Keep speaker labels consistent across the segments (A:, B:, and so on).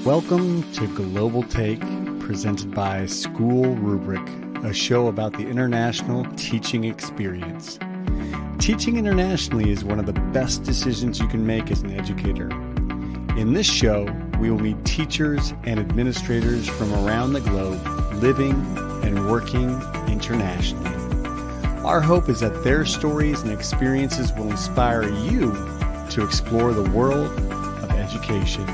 A: Welcome to Global Take, presented by SchoolRubric, a show about the international teaching experience. Teaching internationally is one of the best decisions you can make as an educator. In this show, we will meet teachers and administrators from around the globe living and working internationally. Our hope is that their stories and experiences will inspire you to explore the world of education.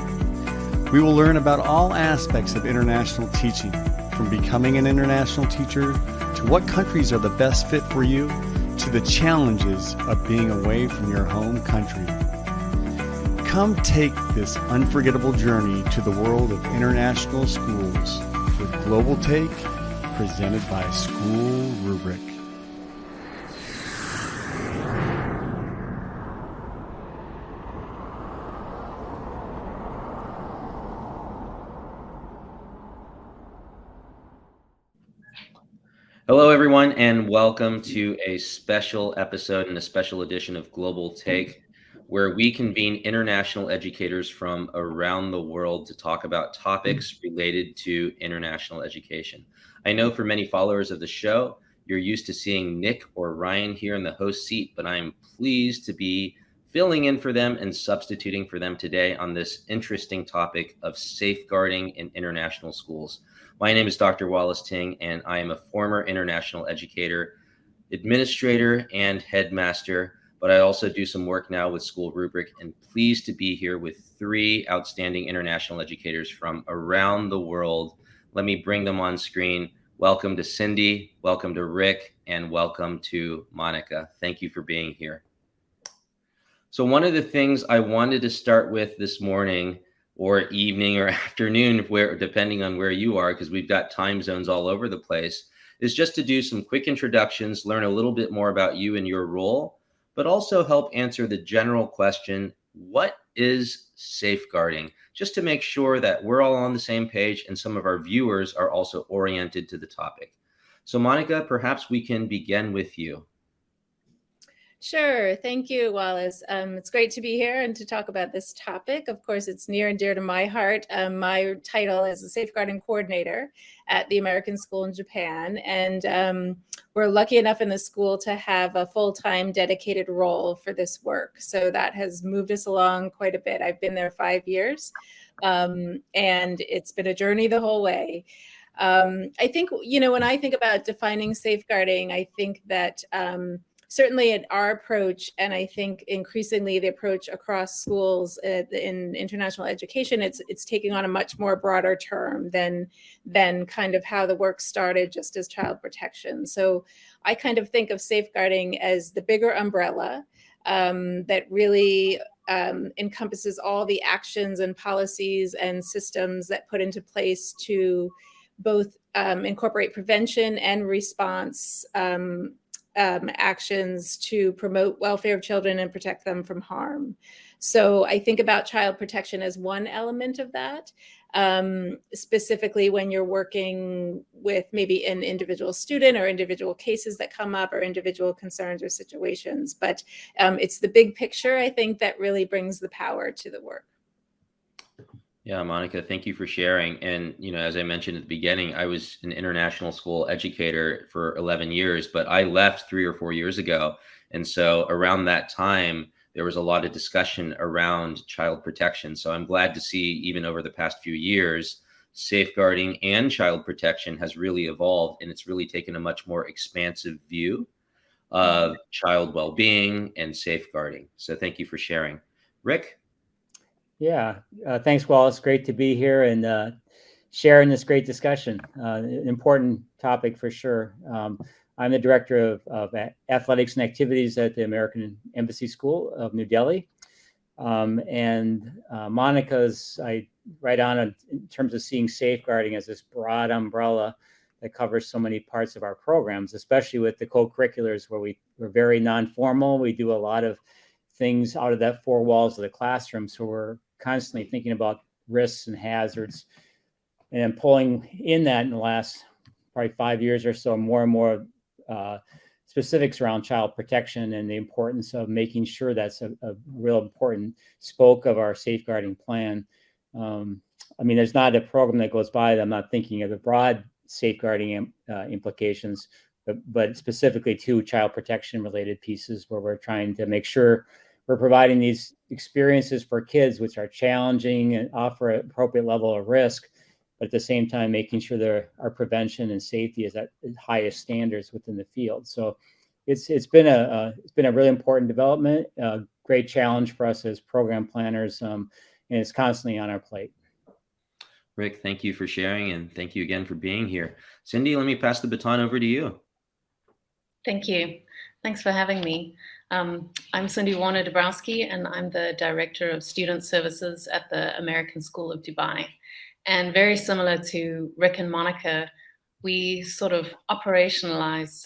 A: We will learn about all aspects of international teaching, from becoming an international teacher to what countries are the best fit for you, to the challenges of being away from your home country. Come take this unforgettable journey to the world of international schools with Global Take, presented by SchoolRubric.
B: Hello, everyone, and welcome to a special episode and a special edition of Global Take, where we convene international educators from around the world to talk about topics related to international education. I know for many followers of the show, you're used to seeing Nick or Ryan here in the host seat, but I'm pleased to be filling in for them and substituting for them today on this interesting topic of safeguarding in international schools. My name is Dr. Wallace Ting, and I am a former international educator, administrator, and headmaster, but I also do some work now with SchoolRubric, and pleased to be here with three outstanding international educators from around the world. Let me bring them on screen. Welcome to Cindy, welcome to Rick, and welcome to Monica. Thank you for being here. So one of the things I wanted to start with this morning, or evening or afternoon, depending on where you are, because we've got time zones all over the place, is just to do some quick introductions, learn a little bit more about you and your role, but also help answer the general question, what is safeguarding? Just to make sure that we're all on the same page and some of our viewers are also oriented to the topic. So Monica, perhaps we can begin with you.
C: Sure. Thank you, Wallace. It's great to be here and to talk about this topic. Of course, it's near and dear to my heart. My title is a safeguarding coordinator at the American School in Japan. And we're lucky enough in the school to have a full-time dedicated role for this work. So that has moved us along quite a bit. I've been there 5 years, and it's been a journey the whole way. I think, when I think about defining safeguarding, I think that certainly in our approach, and I think increasingly the approach across schools in international education, it's taking on a much more broader term than kind of how the work started just as child protection. So I kind of think of safeguarding as the bigger umbrella that really encompasses all the actions and policies and systems that put into place to both incorporate prevention and response actions to promote welfare of children and protect them from harm. So I think about child protection as one element of that, specifically when you're working with maybe an individual student or individual cases that come up or individual concerns or situations. But it's the big picture, I think, that really brings the power to the work.
B: Yeah, Monica, thank you for sharing. And, as I mentioned at the beginning, I was an international school educator for 11 years, but I left 3 or 4 years ago. And so around that time, there was a lot of discussion around child protection. So I'm glad to see, even over the past few years, safeguarding and child protection has really evolved, and it's really taken a much more expansive view of child well-being and safeguarding. So thank you for sharing. Rick?
D: Yeah, thanks, Wallace. Great to be here and sharing this great discussion. Important topic for sure. I'm the director of athletics and activities at the American Embassy School of New Delhi. And Monica's right on in terms of seeing safeguarding as this broad umbrella that covers so many parts of our programs, especially with the co-curriculars where we're very non-formal. We do a lot of things out of that four walls of the classroom. So we're constantly thinking about risks and hazards, and pulling in that in the last probably 5 years or so, more and more specifics around child protection and the importance of making sure that's a real important spoke of our safeguarding plan. I mean, there's not a program that goes by that I'm not thinking of the broad safeguarding implications, but specifically to child protection related pieces where we're trying to make sure we're providing these experiences for kids which are challenging and offer an appropriate level of risk, but at the same time making sure our prevention and safety is at the highest standards within the field. So it's been a really important development, great challenge for us as program planners, and it's constantly on our plate.
B: Rick, thank you for sharing, and thank you again for being here. Cindy, let me pass the baton over to you.
E: Thank you. Thanks for having me. I'm Cindy Warner-Dobrowski, and I'm the Director of Student Services at the American School of Dubai. And very similar to Rick and Monica, we sort of operationalize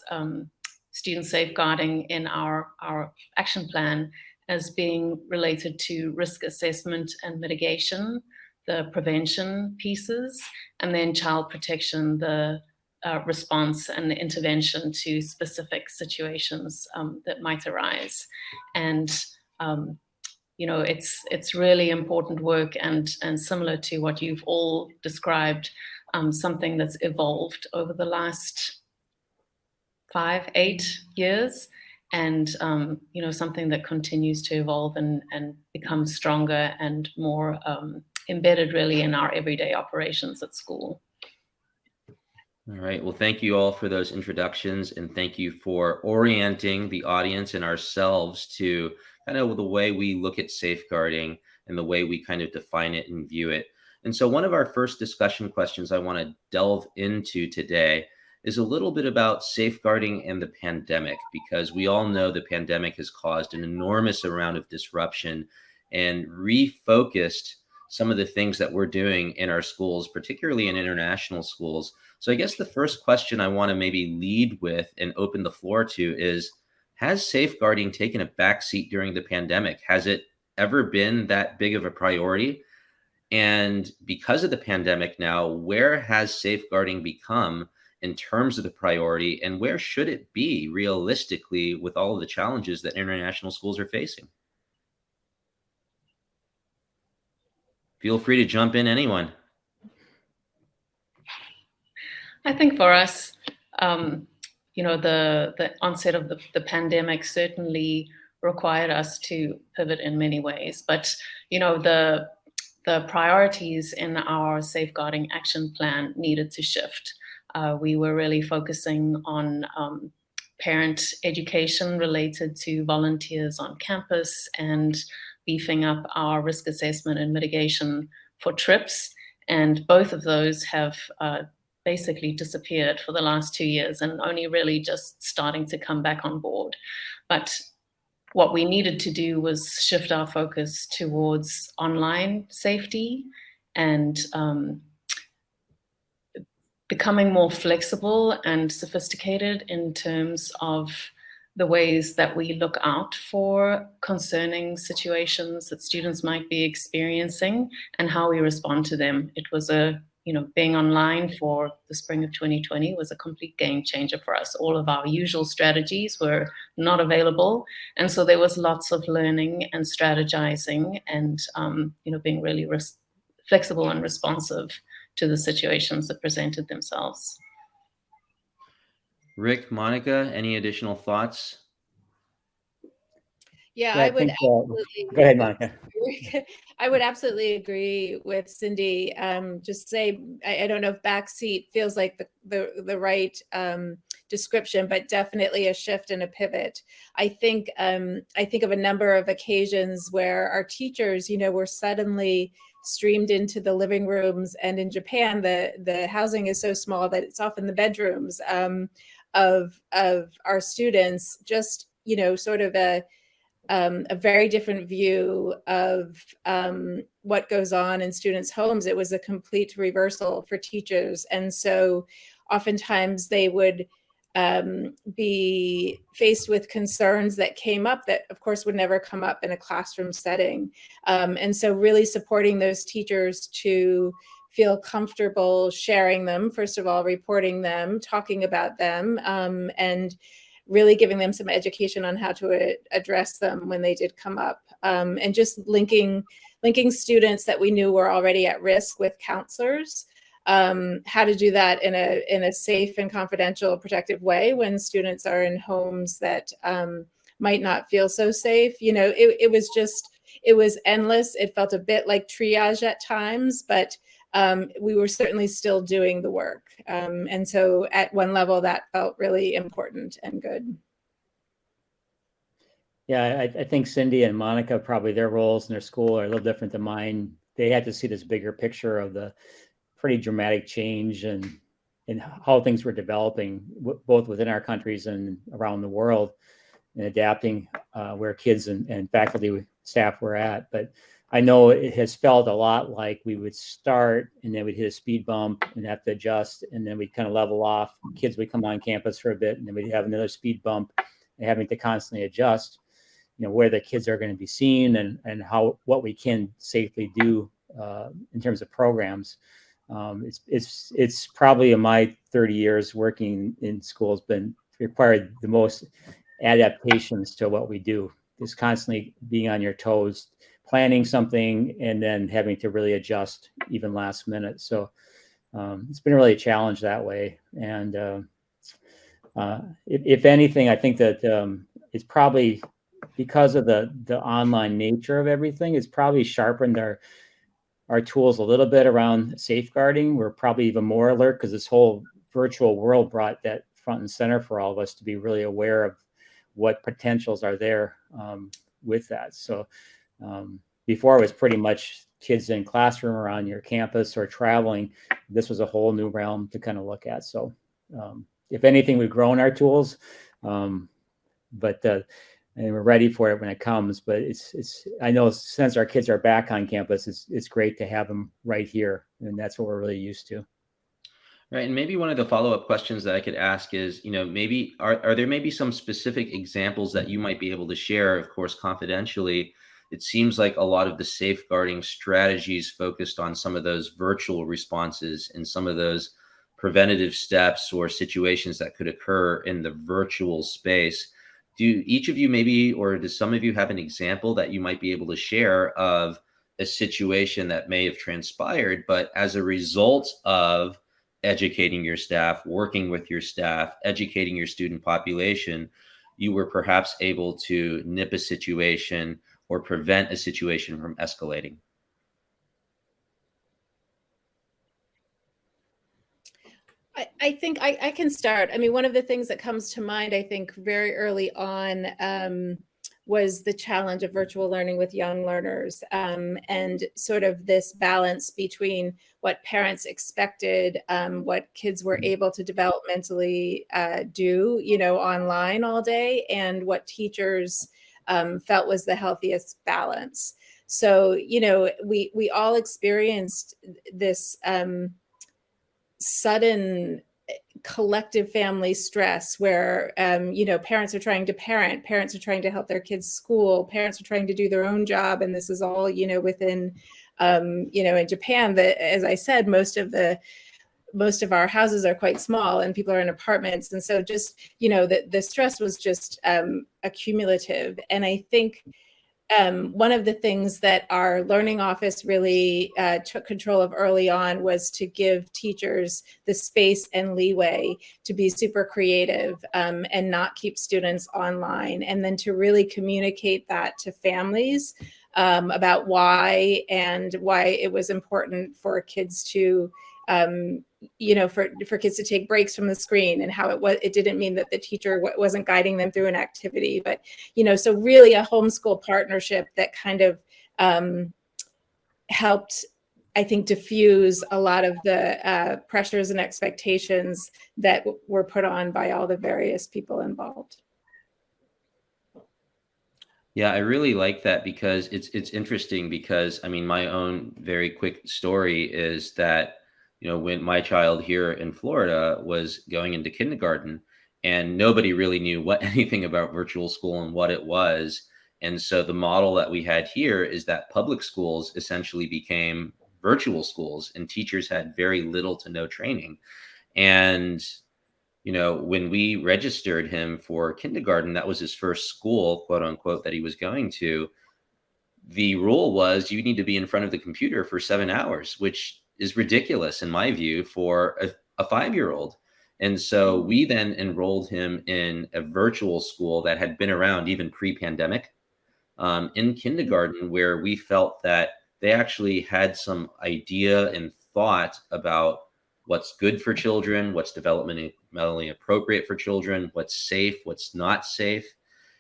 E: student safeguarding in our action plan as being related to risk assessment and mitigation, the prevention pieces, and then child protection, the response and intervention to specific situations that might arise. And you know, it's really important work, and similar to what you've all described, something that's evolved over the last 5-8 years, and you know, something that continues to evolve and become stronger and more embedded really in our everyday operations at school.
B: All right. Well, thank you all for those introductions, and thank you for orienting the audience and ourselves to kind of the way we look at safeguarding and the way we kind of define it and view it. And so one of our first discussion questions I want to delve into today is a little bit about safeguarding and the pandemic, because we all know the pandemic has caused an enormous amount of disruption and refocused some of the things that we're doing in our schools, particularly in international schools. So I guess the first question I want to maybe lead with and open the floor to is, has safeguarding taken a backseat during the pandemic? Has it ever been that big of a priority? And because of the pandemic now, where has safeguarding become in terms of the priority, and where should it be realistically with all of the challenges that international schools are facing? Feel free to jump in, anyone.
E: I think for us, you know, the onset of the pandemic certainly required us to pivot in many ways. But, you know, the priorities in our safeguarding action plan needed to shift. We were really focusing on parent education related to volunteers on campus and beefing up our risk assessment and mitigation for trips. And both of those have basically disappeared for the last 2 years and only really just starting to come back on board. But what we needed to do was shift our focus towards online safety and becoming more flexible and sophisticated in terms of the ways that we look out for concerning situations that students might be experiencing and how we respond to them. It was being online for the spring of 2020 was a complete game changer for us. All of our usual strategies were not available. And so there was lots of learning and strategizing and, being really flexible and responsive to the situations that presented themselves.
B: Rick, Monica, any additional thoughts?
C: Yeah, I would absolutely.
D: Go ahead, Monica.
C: I would absolutely agree with Cindy. Just say, I don't know if backseat feels like the right description, but definitely a shift and a pivot. I think of a number of occasions where our teachers, were suddenly streamed into the living rooms, and in Japan, the housing is so small that it's often the bedrooms of our students. Just sort of a very different view of what goes on in students' homes. It was a complete reversal for teachers. And so oftentimes they would be faced with concerns that came up that, of course, would never come up in a classroom setting. And so really supporting those teachers to feel comfortable sharing them, first of all, reporting them, talking about them, and really giving them some education on how to address them when they did come up, and just linking linking students that we knew were already at risk with counselors, how to do that in a safe and confidential, protective way when students are in homes that might not feel so safe. It was endless. It felt a bit like triage at times, but we were certainly still doing the work. And so at one level, that felt really important and good.
D: Yeah, I think Cindy and Monica, probably their roles in their school are a little different than mine. They had to see this bigger picture of the pretty dramatic change and how things were developing, both within our countries and around the world, and adapting where kids and faculty staff were at. But I know it has felt a lot like we would start and then we'd hit a speed bump and have to adjust, and then we'd kind of level off. Kids would come on campus for a bit, and then we'd have another speed bump and having to constantly adjust, where the kids are going to be seen and what we can safely do in terms of programs. It's probably in my 30 years working in schools been required the most adaptations to what we do. Is constantly being on your toes, planning something, and then having to really adjust even last minute. So it's been really a challenge that way. And if anything, I think that it's probably because of the online nature of everything, it's probably sharpened our tools a little bit around safeguarding. We're probably even more alert because this whole virtual world brought that front and center for all of us to be really aware of what potentials are there with that. So before it was pretty much kids in classroom or on your campus or traveling. This was a whole new realm to kind of look at. So if anything, we've grown our tools, but and we're ready for it when it comes. But it's I know since our kids are back on campus, it's great to have them right here, and that's what we're really used to.
B: Right. And maybe one of the follow-up questions that I could ask is, maybe are there maybe some specific examples that you might be able to share, of course, confidentially? It seems like a lot of the safeguarding strategies focused on some of those virtual responses and some of those preventative steps or situations that could occur in the virtual space. Do each of you maybe, or does some of you have an example that you might be able to share of a situation that may have transpired, but as a result of educating your staff, working with your staff, educating your student population, you were perhaps able to nip a situation or prevent a situation from escalating?
C: I think I can start. I mean, one of the things that comes to mind, I think, very early on was the challenge of virtual learning with young learners, and sort of this balance between what parents expected, what kids were able to developmentally do, online all day, and what teachers felt was the healthiest balance. So, we all experienced this sudden collective family stress where parents are trying to parent, parents are trying to help their kids school, parents are trying to do their own job, and this is all within in Japan, that, as I said, most of our houses are quite small and people are in apartments, and so just the stress was just accumulative. And I think one of the things that our learning office really took control of early on was to give teachers the space and leeway to be super creative and not keep students online, and then to really communicate that to families about why it was important for kids to for kids to take breaks from the screen, and how it didn't mean that the teacher wasn't guiding them through an activity, but so really a homeschool partnership that kind of helped, I think, diffuse a lot of the pressures and expectations that were put on by all the various people involved.
B: Yeah, I really like that, because it's interesting, because I mean, my own very quick story is that when my child here in Florida was going into kindergarten, and nobody really knew anything about virtual school and what it was. And so the model that we had here is that public schools essentially became virtual schools, and teachers had very little to no training. And, when we registered him for kindergarten, that was his first school, quote unquote, that he was going to. the rule was you need to be in front of the computer for 7 hours, which is ridiculous in my view for a 5-year-old. And so we then enrolled him in a virtual school that had been around even pre-pandemic, in kindergarten, where we felt that they actually had some idea and thought about what's good for children, what's developmentally appropriate for children, what's safe, what's not safe.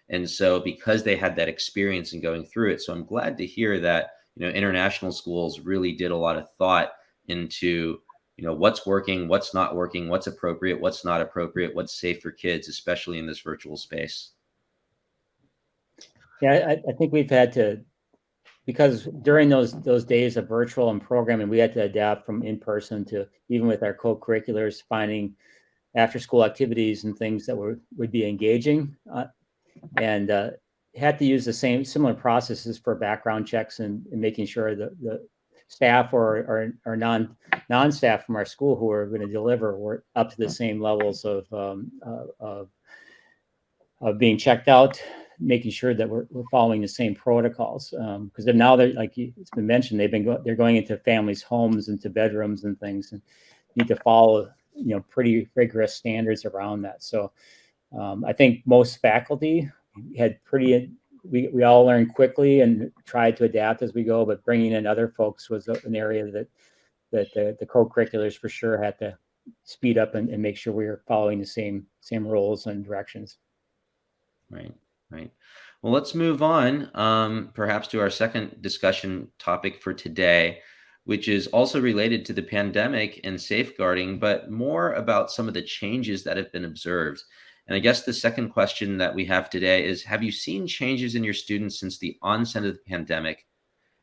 B: And so because they had that experience in going through it, so I'm glad to hear that, international schools really did a lot of thought into, what's working, what's not working, what's appropriate, what's not appropriate, what's safe for kids, especially in this virtual space.
D: Yeah, I think we've had to, because during those days of virtual and programming, we had to adapt from in person to, even with our co-curriculars, finding after school activities and things that would be engaging, and had to use the similar processes for background checks and making sure that the staff or non-staff from our school who are going to deliver were up to the same levels of being checked out, making sure that we're following the same protocols. Because now they're, like it's been mentioned, they're going into families' homes, into bedrooms and things, and need to follow pretty rigorous standards around that. So I think most faculty had we all learned quickly and tried to adapt as we go, but bringing in other folks was an area that the co-curriculars for sure had to speed up and make sure we were following the same rules and directions.
B: Right. Well, let's move on, perhaps to our second discussion topic for today, which is also related to the pandemic and safeguarding, but more about some of the changes that have been observed. And I guess the second question that we have today is, have you seen changes in your students since the onset of the pandemic?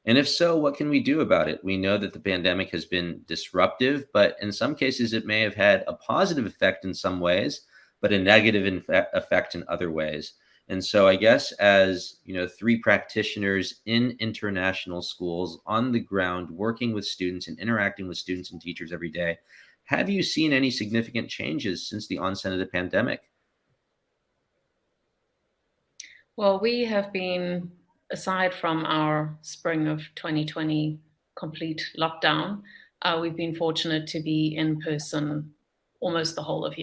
B: And if so, what can we do about it? We know that the pandemic has been disruptive, but in some cases it may have had a positive effect in some ways, but a negative effect in other ways. And so I guess as, 3 practitioners in international schools on the ground, working with students and interacting with students and teachers every day, have you seen any significant changes since the onset of the pandemic?
E: Well, we have been, aside from our spring of 2020 complete lockdown, we've been fortunate to be in person almost the whole of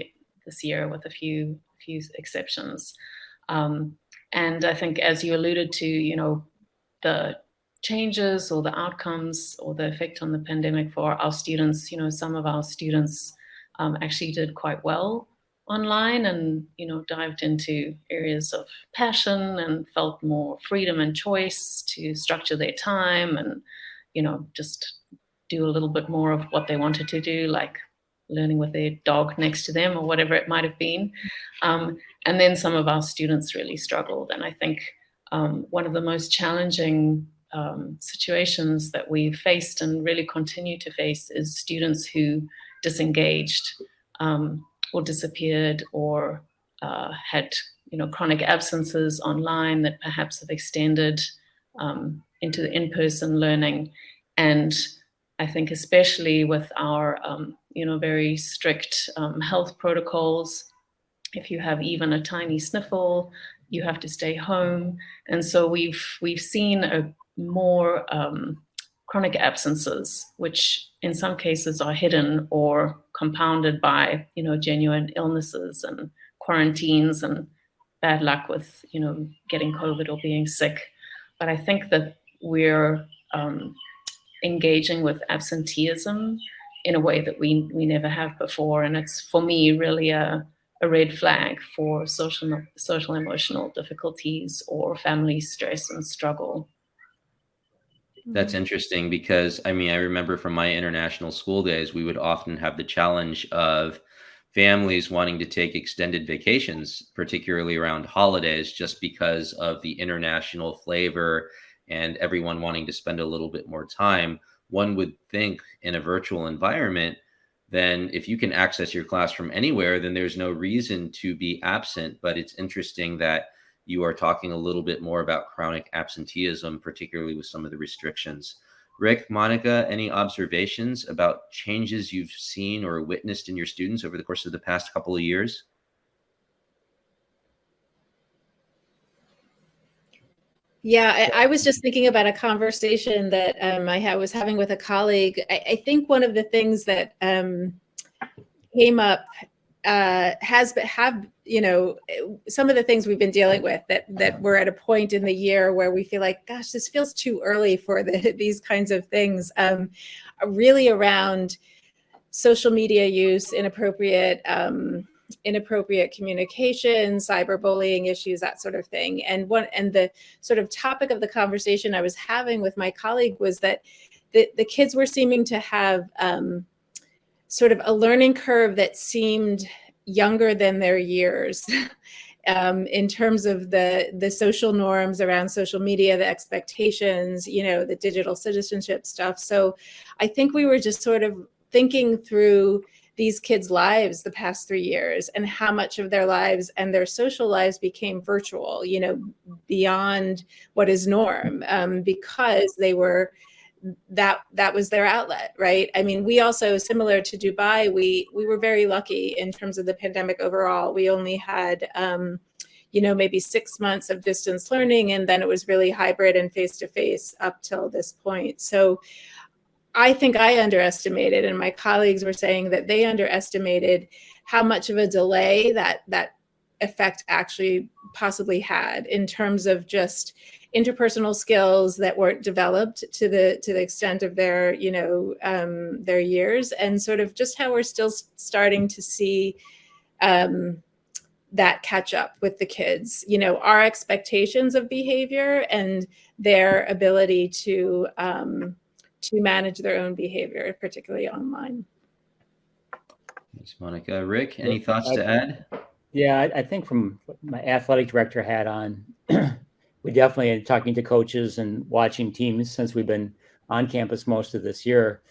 E: this year, with a few exceptions. And I think, as you alluded to, the changes or the outcomes or the effect on the pandemic for our students, some of our students actually did quite well online and, dived into areas of passion and felt more freedom and choice to structure their time and, just do a little bit more of what they wanted to do, like learning with their dog next to them or whatever it might have been. And then some of our students really struggled. And I think one of the most challenging situations that we've faced and really continue to face is students who disengaged or disappeared or had chronic absences online that perhaps have extended into the in-person learning. And I think especially with our very strict health protocols, if you have even a tiny sniffle, you have to stay home. And so we've seen a more chronic absences, which in some cases are hidden or compounded by, genuine illnesses and quarantines and bad luck with, getting COVID or being sick. But I think that we're engaging with absenteeism in a way that we never have before. And it's, for me, really a red flag for social emotional difficulties or family stress and struggle.
B: That's interesting because, I remember from my international school days, we would often have the challenge of families wanting to take extended vacations, particularly around holidays, just because of the international flavor and everyone wanting to spend a little bit more time. One would think in a virtual environment, then if you can access your class from anywhere, then there's no reason to be absent. But it's interesting that you are talking a little bit more about chronic absenteeism, particularly with some of the restrictions. Rick, Monica, any observations about changes you've seen or witnessed in your students over the course of the past couple of years?
C: Yeah, I was just thinking about a conversation that I was having with a colleague. I think one of the things that came up have some of the things we've been dealing with that we're at a point in the year where we feel like, gosh, this feels too early for these kinds of things. Really around social media use, inappropriate communication, cyberbullying issues, that sort of thing. And the sort of topic of the conversation I was having with my colleague was that the kids were seeming to have sort of a learning curve that seemed younger than their years in terms of the social norms around social media, the expectations, the digital citizenship stuff. So I think we were just sort of thinking through these kids' lives the past 3 years and how much of their lives and their social lives became virtual, beyond what is norm, because they were that was their outlet, right? I mean, we also, similar to Dubai, we were very lucky in terms of the pandemic overall. We only had maybe 6 months of distance learning, and then it was really hybrid and face-to-face up till this point. So I think I underestimated, and my colleagues were saying that they underestimated how much of a delay that effect actually possibly had in terms of just interpersonal skills that weren't developed to the extent of their years, and sort of just how we're still starting to see that catch up with the kids, our expectations of behavior and their ability to manage their own behavior, particularly online.
B: Thanks, Monica. Rick, any thoughts to add?
D: Yeah, I think from what my athletic director hat on, we definitely are talking to coaches and watching teams since we've been on campus most of this year,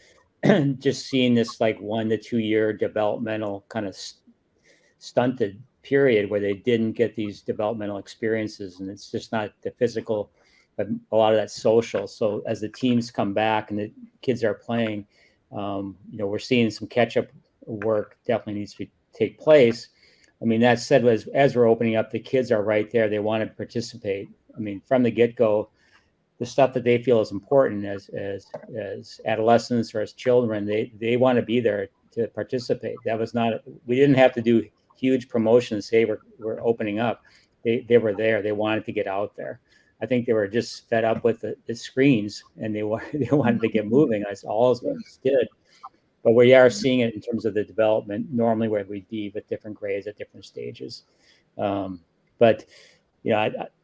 D: just seeing this like 1 to 2 year developmental kind of stunted period where they didn't get these developmental experiences, and it's just not the physical, but a lot of that social. So as the teams come back and the kids are playing, we're seeing some catch-up work definitely needs to take place. I mean, that said, as we're opening up, the kids are right there. They want to participate. I mean, from the get-go, the stuff that they feel is important as adolescents or as children, they want to be there to participate. That was not, we didn't have to do huge promotions, say we're opening up. They were there. They wanted to get out there. I think they were just fed up with the screens, and they wanted to get moving. That's all of us did. But we are seeing it in terms of the development normally where we'd be with different grades at different stages. But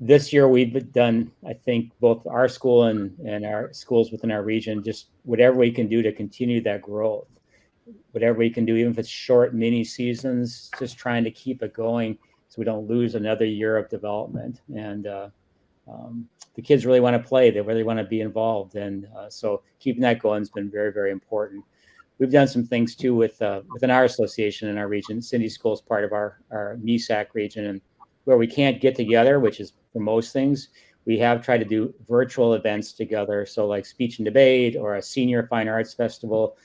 D: this year we've done, I think, both our school and our schools within our region, just whatever we can do to continue that growth, whatever we can do, even if it's short mini seasons, just trying to keep it going so we don't lose another year of development. And the kids really want to play. They really want to be involved. And so keeping that going has been very, very important. We've done some things too within our association in our region. Cindy School is part of our MESAC region, and where we can't get together, which is for most things, we have tried to do virtual events together. So like speech and debate or a senior fine arts festival,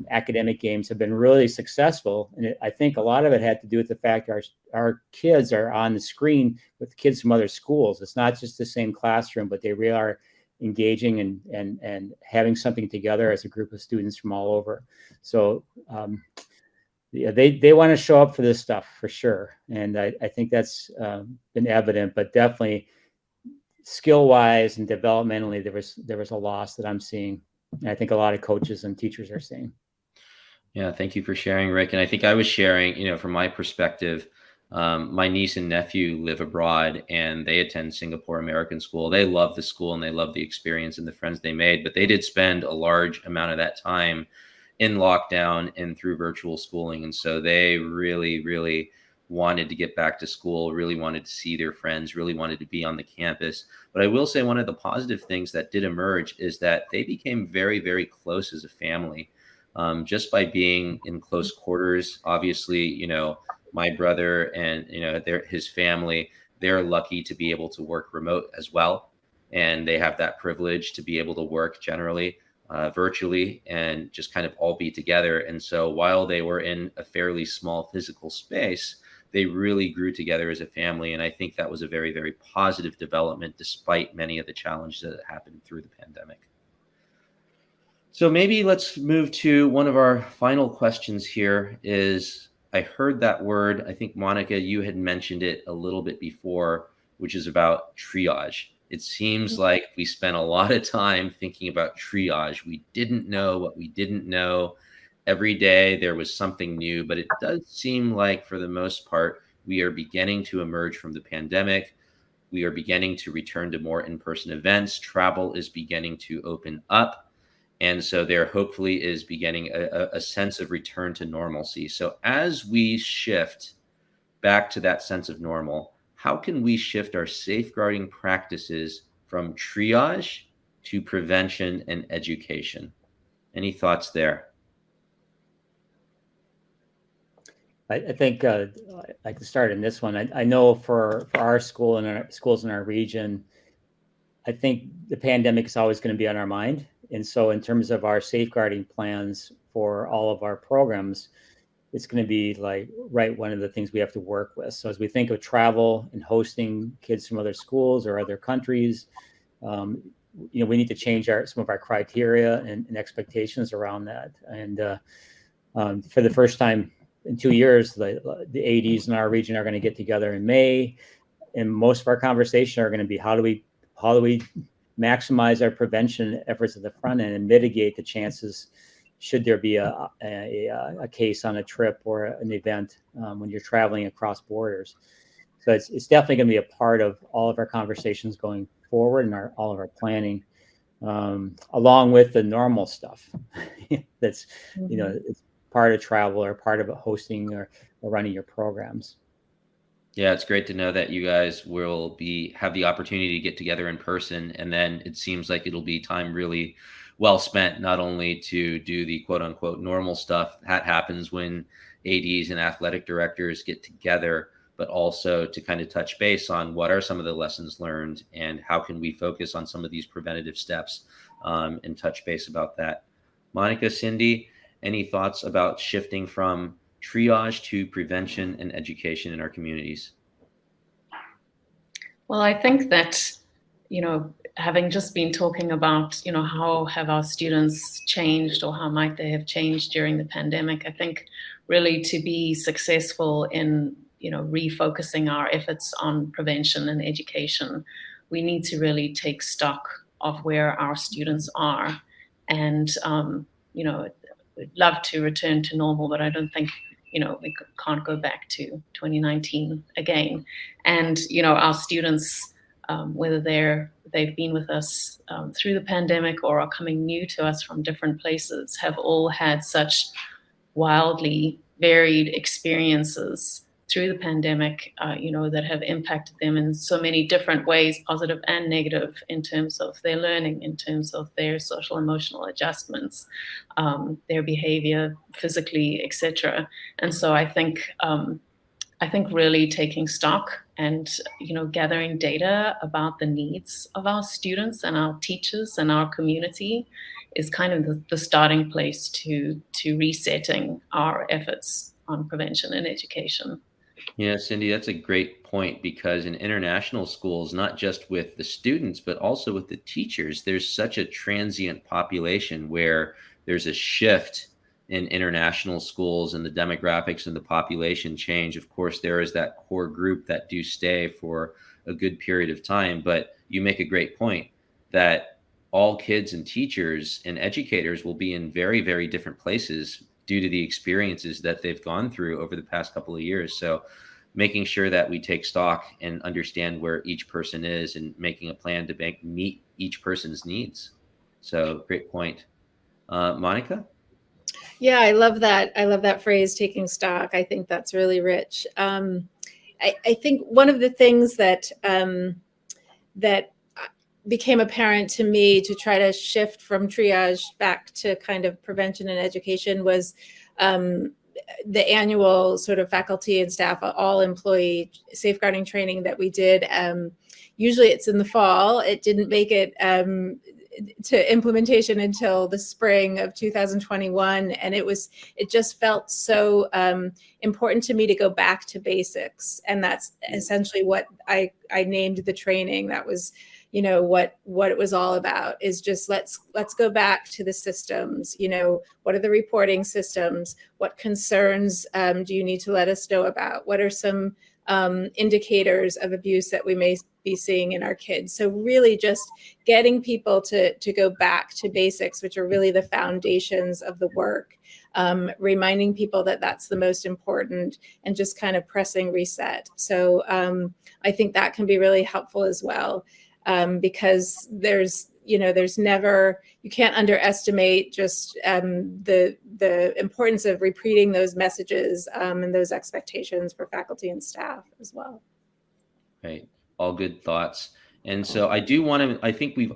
D: academic games have been really successful. And I think a lot of it had to do with the fact our kids are on the screen with kids from other schools. It's not just the same classroom, but they really are engaging and having something together as a group of students from all over. So they want to show up for this stuff for sure. And I think that's been evident, but definitely skill wise and developmentally, there was a loss that I'm seeing. And I think a lot of coaches and teachers are seeing.
B: Yeah, thank you for sharing, Rick. And I think I was sharing, from my perspective, my niece and nephew live abroad and they attend Singapore American School. They love the school and they love the experience and the friends they made, but they did spend a large amount of that time in lockdown and through virtual schooling. And so they really, really wanted to get back to school, really wanted to see their friends, really wanted to be on the campus. But I will say one of the positive things that did emerge is that they became very, very close as a family, just by being in close quarters. Obviously, my brother and his family, they're lucky to be able to work remote as well, and they have that privilege to be able to work generally virtually and just kind of all be together. And so while they were in a fairly small physical space, they really grew together as a family. And I think that was a very, very positive development, despite many of the challenges that happened through the pandemic. So maybe let's move to one of our final questions here is, I heard that word, I think Monica, you had mentioned it a little bit before, which is about triage. It seems like we spent a lot of time thinking about triage. We didn't know what we didn't know. Every day there was something new, but it does seem like for the most part, we are beginning to emerge from the pandemic. We are beginning to return to more in-person events. Travel is beginning to open up. And so there hopefully is beginning a sense of return to normalcy. So as we shift back to that sense of normal, how can we shift our safeguarding practices from triage to prevention and education? Any thoughts there?
D: I think I can start in this one. I know for our school and our schools in our region, I think the pandemic is always going to be on our mind. And so in terms of our safeguarding plans for all of our programs, it's going to be one of the things we have to work with. So as we think of travel and hosting kids from other schools or other countries, we need to change some of our criteria and expectations around that. And for the first time in 2 years, the ADs in our region are going to get together in May, and most of our conversation are going to be how do we maximize our prevention efforts at the front end and mitigate the chances should there be a case on a trip or an event when you're traveling across borders. So it's definitely going to be a part of all of our conversations going forward and all of our planning, along with the normal stuff that's it's part of travel or part of hosting or running your programs.
B: Yeah, it's great to know that you guys will have the opportunity to get together in person, and then it seems like it'll be time really well spent, not only to do the quote unquote normal stuff that happens when ADs and athletic directors get together, but also to kind of touch base on what are some of the lessons learned and how can we focus on some of these preventative steps, and touch base about that. Monica, Cindy, any thoughts about shifting from triage to prevention and education in our communities?
E: Well, I think that, having just been talking about, how have our students changed or how might they have changed during the pandemic, I think really to be successful in, refocusing our efforts on prevention and education, we need to really take stock of where our students are. And, we'd love to return to normal, but I don't think, we can't go back to 2019 again. And, our students, whether they've been with us through the pandemic or are coming new to us from different places, have all had such wildly varied experiences through the pandemic, that have impacted them in so many different ways, positive and negative, in terms of their learning, in terms of their social emotional adjustments, their behavior physically, etc. And so I think really taking stock and, gathering data about the needs of our students and our teachers and our community is kind of the starting place to resetting our efforts on prevention and education.
B: Yeah, Cindy, that's a great point, because in international schools, not just with the students, but also with the teachers, there's such a transient population where there's a shift in international schools and the demographics and the population change. Of course, there is that core group that do stay for a good period of time, but you make a great point that all kids and teachers and educators will be in very, very different places due to the experiences that they've gone through over the past couple of years. So making sure that we take stock and understand where each person is and making a plan to meet each person's needs. So great point. Monica?
C: Yeah, I love that. I love that phrase, taking stock. I think that's really rich. I think one of the things that became apparent to me to try to shift from triage back to kind of prevention and education was the annual sort of faculty and staff, all employee safeguarding training that we did. Usually it's in the fall. It didn't make it to implementation until the spring of 2021, and it just felt so important to me to go back to basics, and that's essentially what I named the training. That was, you know, what it was all about, is just let's go back to the systems. You know, what are the reporting systems? What concerns do you need to let us know about? What are some indicators of abuse that we may be seeing in our kids? So really just getting people to go back to basics, which are really the foundations of the work, reminding people that that's the most important, and just kind of pressing reset. So I think that can be really helpful as well, because there's never, you can't underestimate just the importance of repeating those messages and those expectations for faculty and staff as well.
B: Right. All good thoughts. And so I think we've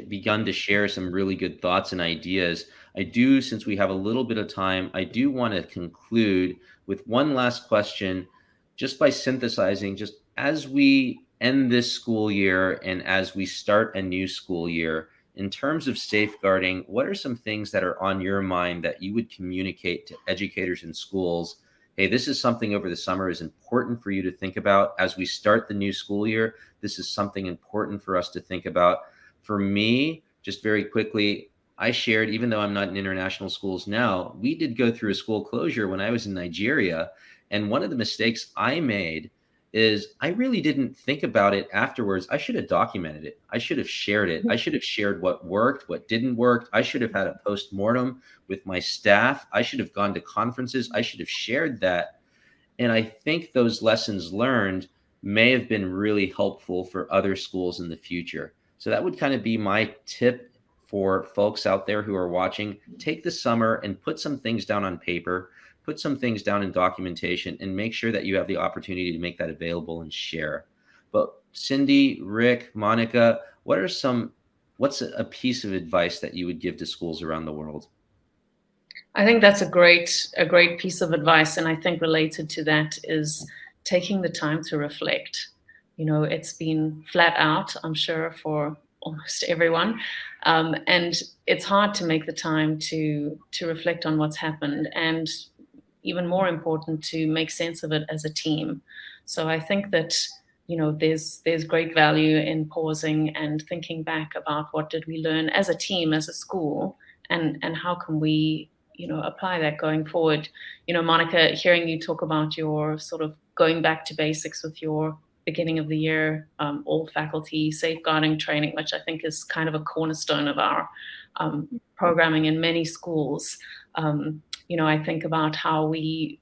B: begun to share some really good thoughts and ideas. Since we have a little bit of time, I do want to conclude with one last question, just by synthesizing, just as we end this school year and as we start a new school year, in terms of safeguarding, what are some things that are on your mind that you would communicate to educators in schools? Hey, this is something over the summer is important for you to think about as we start the new school year. This is something important for us to think about. For me, just very quickly, I shared, even though I'm not in international schools now, we did go through a school closure when I was in Nigeria. And one of the mistakes I made is I really didn't think about it afterwards. I should have documented it. I should have shared it. I should have shared what worked, what didn't work. I should have had a post-mortem with my staff. I should have gone to conferences. I should have shared that. And I think those lessons learned may have been really helpful for other schools in the future. So that would kind of be my tip for folks out there who are watching. Take the summer and put some things down on paper. Put some things down in documentation, and make sure that you have the opportunity to make that available and share. But Cindy, Rick, Monica, what's a piece of advice that you would give to schools around the world?
E: I think that's a great piece of advice. And I think related to that is taking the time to reflect. You know, it's been flat out, I'm sure, for almost everyone. And it's hard to make the time to reflect on what's happened, and even more important, to make sense of it as a team. So I think that, you know, there's great value in pausing and thinking back about what did we learn as a team, as a school, and how can we, you know, apply that going forward. You know, Monica, hearing you talk about your sort of going back to basics with your beginning of the year, all faculty safeguarding training, which I think is kind of a cornerstone of our programming in many schools. You know, I think about how we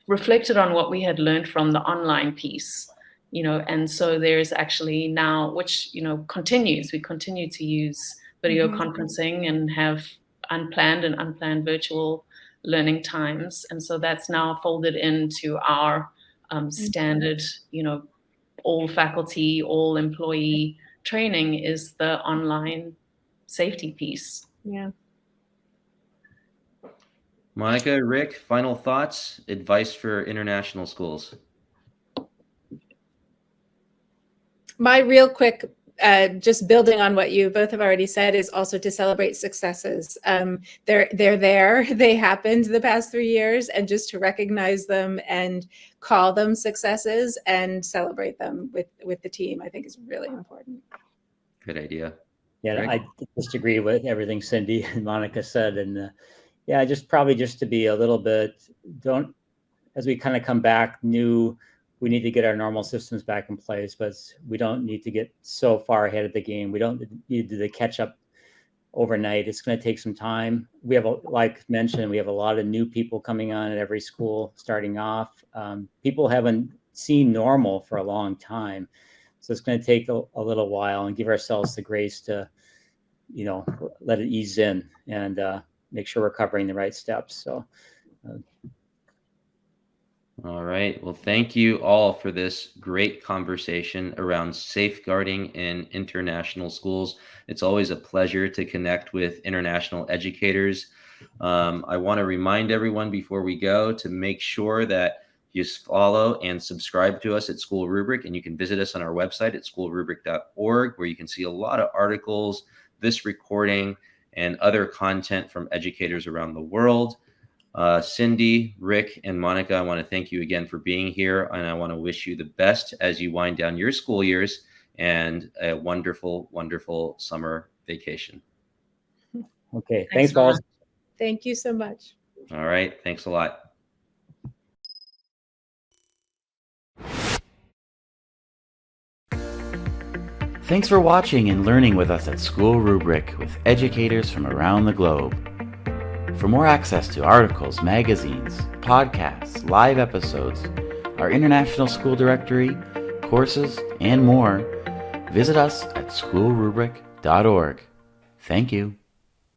E: reflected on what we had learned from the online piece, you know, and so there's actually now, which, you know, continues. We continue to use video conferencing and have unplanned virtual learning times. And so that's now folded into our standard, you know, all faculty, all employee training is the online safety piece.
C: Yeah.
B: Monica, Rick, final thoughts, advice for international schools?
C: My real quick, just building on what you both have already said, is also to celebrate successes. They're there, they happened the past 3 years, and just to recognize them and call them successes and celebrate them with the team, I think is really important.
B: Good idea.
D: Yeah,
B: Rick?
D: I just agree with everything Cindy and Monica said. And yeah, just to be a little bit, as we kind of come back new, we need to get our normal systems back in place, but we don't need to get so far ahead of the game. We don't need to catch up overnight. It's going to take some time. We have, like mentioned, we have a lot of new people coming on at every school starting off. People haven't seen normal for a long time. So it's going to take a little while, and give ourselves the grace to, you know, let it ease in and make sure we're covering the right steps. So.
B: All right. Well, thank you all for this great conversation around safeguarding in international schools. It's always a pleasure to connect with international educators. I want to remind everyone before we go to make sure that You follow and subscribe to us at School Rubric, and you can visit us on our website at schoolrubric.org, where you can see a lot of articles, this recording, and other content from educators around the world. Cindy, Rick, and Monica, I want to thank you again for being here, and I want to wish you the best as you wind down your school years and a wonderful, wonderful summer vacation.
D: Okay, thanks, Wallace.
C: Thank you so much.
B: All right, thanks a lot.
F: Thanks for watching and learning with us at School Rubric with educators from around the globe. For more access to articles, magazines, podcasts, live episodes, our international school directory, courses, and more, visit us at schoolrubric.org. Thank you.